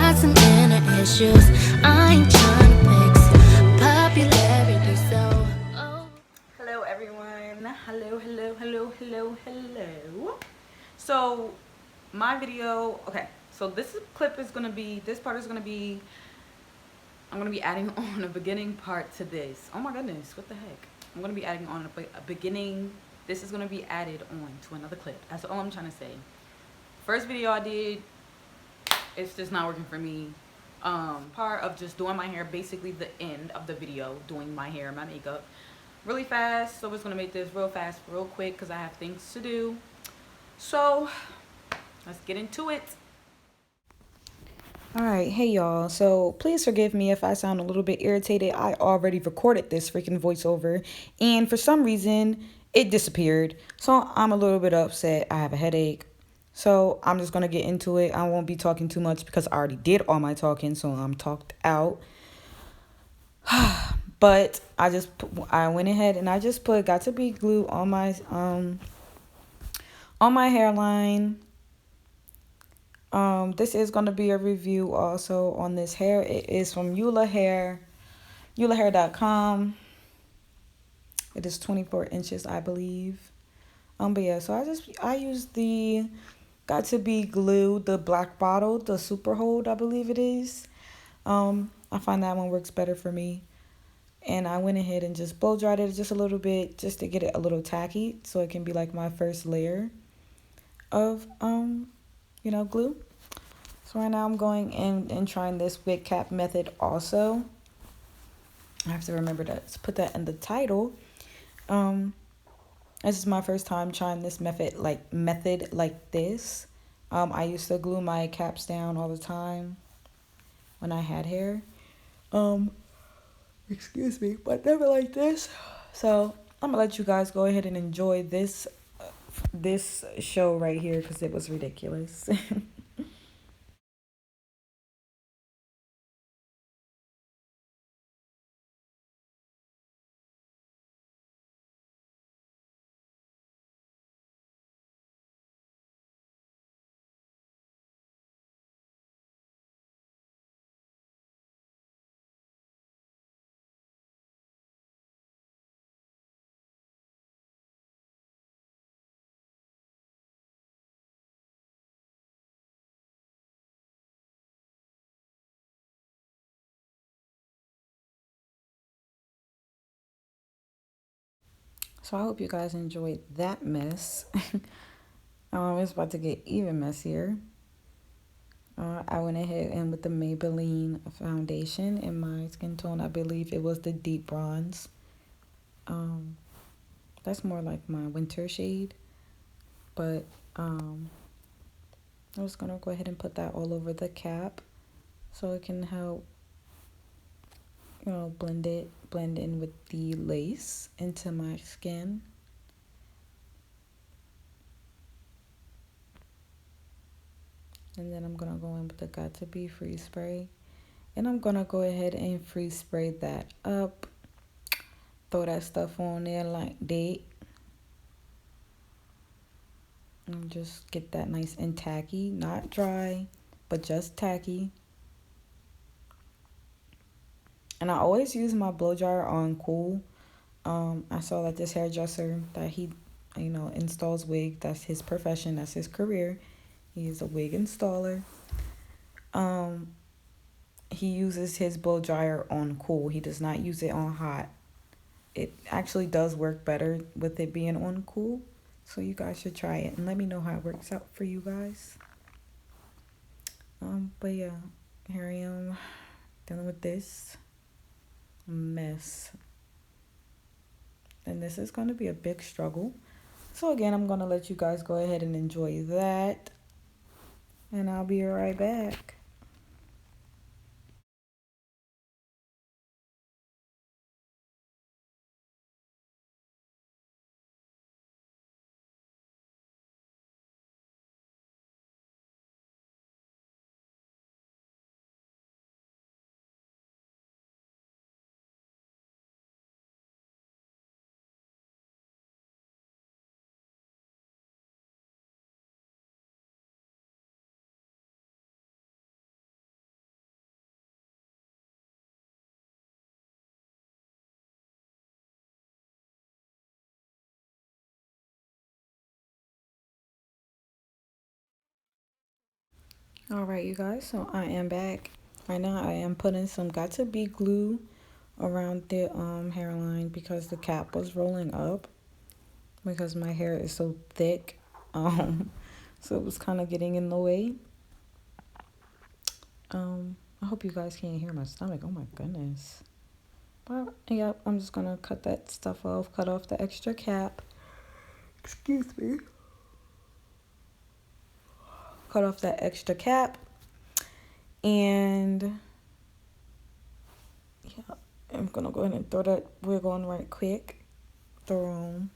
got some inner issues. I ain't trying to fix popularity, so Hello everyone. Hello. So my video, okay, so this clip is gonna be, this part is gonna be, I'm gonna be adding on a beginning part to this. Oh my goodness, what the heck? I'm gonna be adding on a beginning, this is gonna be added on to another clip. That's all I'm trying to say. First video I did, it's just not working for me. Part of just doing my hair, basically the end of the video, doing my hair, my makeup really fast. So it's gonna make this real fast, real quick, because I have things to do. So let's get into it. All right, hey y'all. So please forgive me if I sound a little bit irritated. I already recorded this freaking voiceover, and for some reason it disappeared. So I'm a little bit upset. I have a headache. So I'm just gonna get into it. I won't be talking too much because I already did all my talking, so I'm talked out. But I went ahead and I just put got to be glue on my hairline. This is going to be a review also on this hair. It is from ULA Hair, ulahair.com. It is 24 inches, I believe. But yeah, so I used the got to be glue, the black bottle, the super hold, I believe it is. I find that one works better for me. And I went ahead and just blow dried it just a little bit just to get it a little tacky so it can be like my first layer of glue. So right now I'm going in and trying this wig cap method also. I have to remember to put that in the title. This is my first time trying this method like this. I used to glue my caps down all the time when I had hair. Excuse me, but never like this. So I'm gonna let you guys go ahead and enjoy this show right here because it was ridiculous. So I hope you guys enjoyed that mess. It's about to get even messier. I went ahead and with the Maybelline foundation in my skin tone, I believe it was the deep bronze. Um, that's more like my winter shade, but I was gonna go ahead and put that all over the cap so it can help, blend in with the lace into my skin. And then I'm gonna go in with the Got To Be Free Spray. And I'm gonna go ahead and free spray that up. Throw that stuff on there like that. And just get that nice and tacky, not dry, but just tacky. And I always use my blow dryer on cool. I saw that this hairdresser that he, installs wig. That's his profession. That's his career. He is a wig installer. He uses his blow dryer on cool. He does not use it on hot. It actually does work better with it being on cool. So you guys should try it and let me know how it works out for you guys. But yeah, here I am dealing with this mess. And this is going to be a big struggle. So again, I'm going to let you guys go ahead and enjoy that. And I'll be right back. All right, you guys. So I am back. Right now, I am putting some got to be glue around the hairline because the cap was rolling up because my hair is so thick. Um, so it was kind of getting in the way. I hope you guys can't hear my stomach. Oh my goodness. But yep, I'm just gonna cut that stuff off. Cut off the extra cap. Excuse me. Cut off that extra cap and yeah, I'm gonna go ahead and throw that wig on right quick. Throw on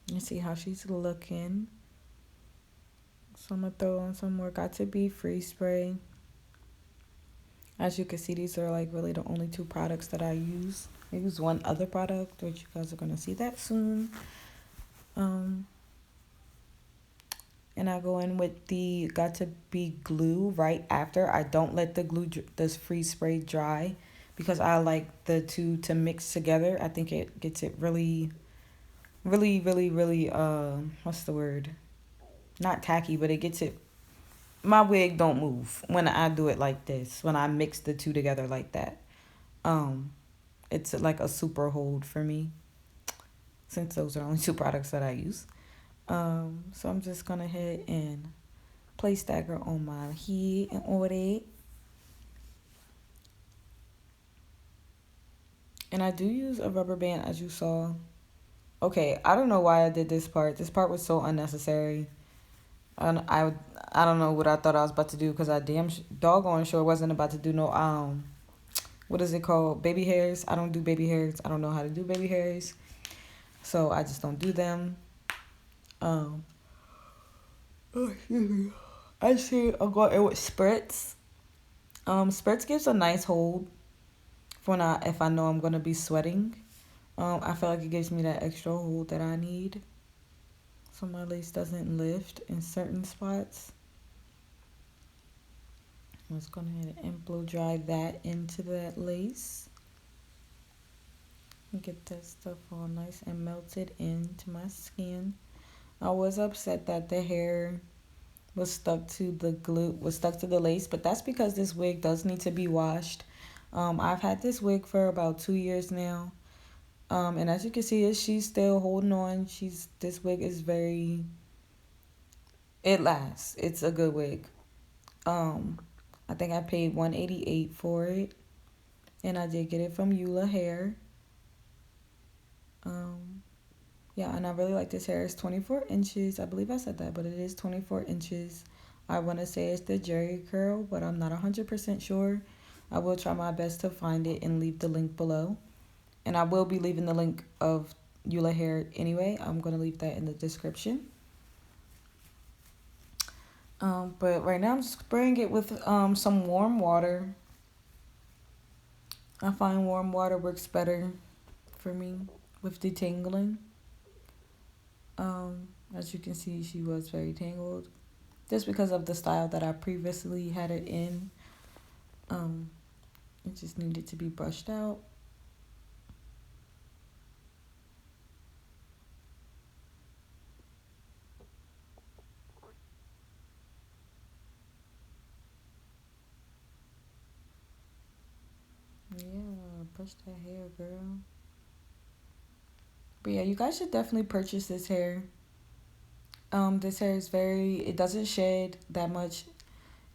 and see how she's looking. So I'm gonna throw on some more got to be free spray. As you can see, these are like really the only two products that I use. I use one other product, which you guys are gonna see that soon. Um, and I go in with the got to be glue right after. I don't let the glue, this free spray dry because I like the two to mix together. I think it gets it really, really, really, really, what's the word? Not tacky, but it gets it. My wig don't move when I do it like this. When I mix the two together like that, um, it's like a super hold for me. Since those are the only two products that I use, so I'm just gonna head and place that girl on my head and all that. And I do use a rubber band as you saw. Okay, I don't know why I did this part. This part was so unnecessary. And I don't know what I thought I was about to do because I doggone sure wasn't about to do no what is it called, baby hairs. I don't do baby hairs. I don't know how to do baby hairs, so I just don't do them. Um, oh, excuse me. I see I'm going in with spritz. Spritz gives a nice hold for when if I know I'm gonna be sweating. I feel like it gives me that extra hold that I need, so my lace doesn't lift in certain spots. I'm just going ahead and blow dry that into that lace. And get that stuff all nice and melted into my skin. I was upset that the hair was stuck to the glue, was stuck to the lace, but that's because this wig does need to be washed. I've had this wig for about 2 years now. And as you can see, she's still holding on. This wig is it lasts. It's a good wig. Um, I think I paid $188 for it, and I did get it from ULA Hair. Yeah, and I really like this hair. It's 24 inches. I believe I said that, but it is 24 inches. I want to say it's the Jerry curl, but I'm not 100% sure. I will try my best to find it and leave the link below. And I will be leaving the link of ULA Hair anyway. I'm going to leave that in the description. But right now I'm spraying it with some warm water. I find warm water works better for me with detangling. As you can see, she was very tangled. Just because of the style that I previously had it in. It just needed to be brushed out. Yeah, brush that hair, girl. But yeah, you guys should definitely purchase this hair. This hair is it doesn't shed that much.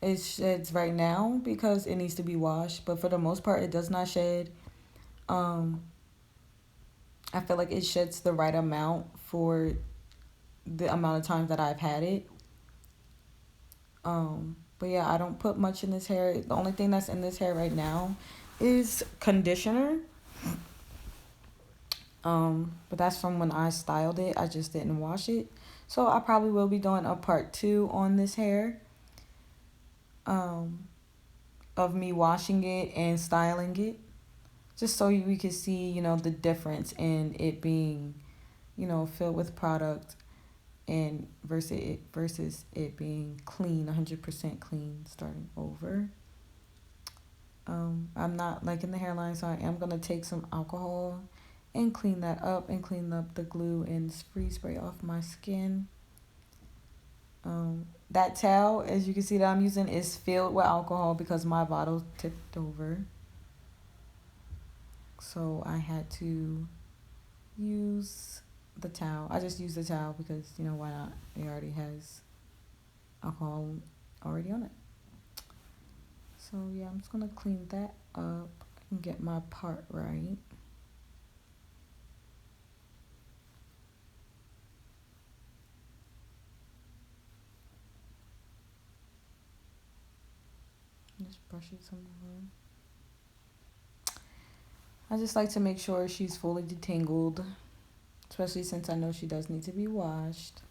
It sheds right now because it needs to be washed, but for the most part, it does not shed. Um, I feel like it sheds the right amount for the amount of times that I've had it. But yeah, I don't put much in this hair. The only thing that's in this hair right now is conditioner. But that's from when I styled it. I just didn't wash it. So I probably will be doing a part 2 on this hair. Of me washing it and styling it. Just so we can see, the difference in it being, filled with product and versus it being clean, 100% clean, starting over. I'm not liking the hairline, so I am going to take some alcohol and clean that up and clean up the glue and free spray off my skin. That towel, as you can see that I'm using, is filled with alcohol because my bottle tipped over. So I had to use the towel. I just used the towel because, you know, why not? It already has alcohol already on it. So yeah, I'm just gonna clean that up and get my part right. Just brush it some more. I just like to make sure she's fully detangled, especially since I know she does need to be washed.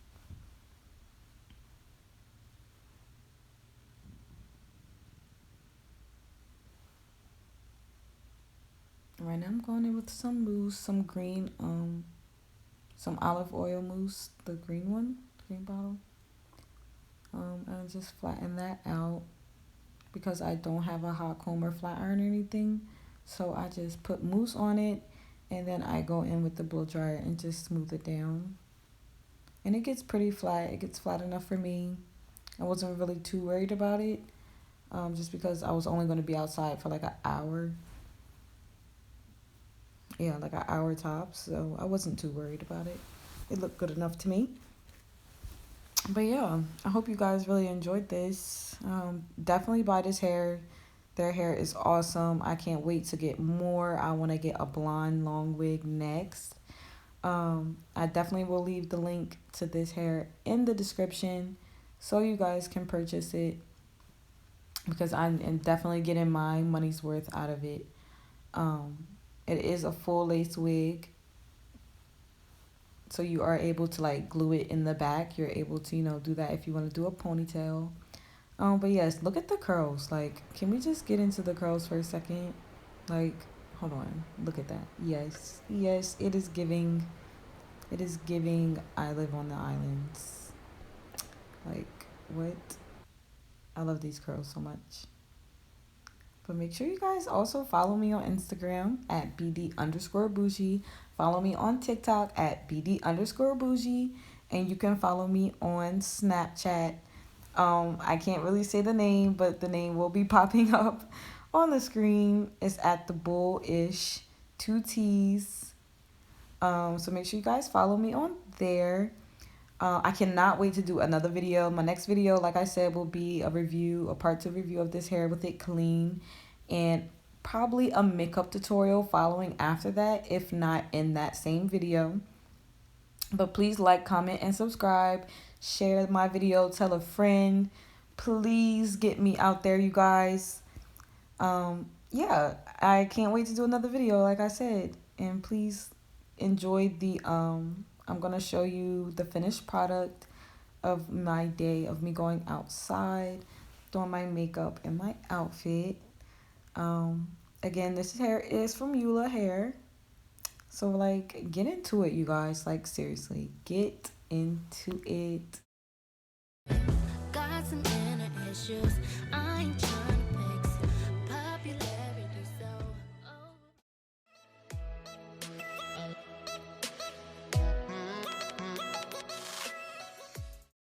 Right now I'm going in with some mousse, some green, some olive oil mousse, the green one, green bottle. And just flatten that out because I don't have a hot comb or flat iron or anything. So I just put mousse on it and then I go in with the blow dryer and just smooth it down. And it gets pretty flat. It gets flat enough for me. I wasn't really too worried about it, just because I was only going to be outside for like an hour. Yeah, like an hour tops. So I wasn't too worried about it. It looked good enough to me. But yeah, I hope you guys really enjoyed this. Definitely buy this hair. Their hair is awesome. I can't wait to get more. I want to get a blonde long wig next. I definitely will leave the link to this hair in the description so you guys can purchase it because I'm definitely getting my money's worth out of it. It is a full lace wig, so you are able to like glue it in the back. You're able to, you know, do that if you want to do a ponytail. But yes, look at the curls. Like, can we just get into the curls for a second? Like, hold on. Look at that. Yes. Yes, it is giving. It is giving I live on the islands. Like, what? I love these curls so much. But make sure you guys also follow me on Instagram at BD_bougie. Follow me on TikTok at BD_bougie. And you can follow me on Snapchat. I can't really say the name, but the name will be popping up on the screen. It's at the Bullish, 2 T's. So make sure you guys follow me on there. I cannot wait to do another video. My next video, like I said, will be a part 2 review of this hair with it clean. And probably a makeup tutorial following after that, if not in that same video. But please like, comment, and subscribe. Share my video. Tell a friend. Please get me out there, you guys. Yeah, I can't wait to do another video, like I said. And please enjoy the I'm gonna show you the finished product of my day of me going outside, doing my makeup and my outfit. Again, this hair is from ULA hair. So like, get into it, you guys. Like, seriously, get into it. Got some inner issues. I ain't trying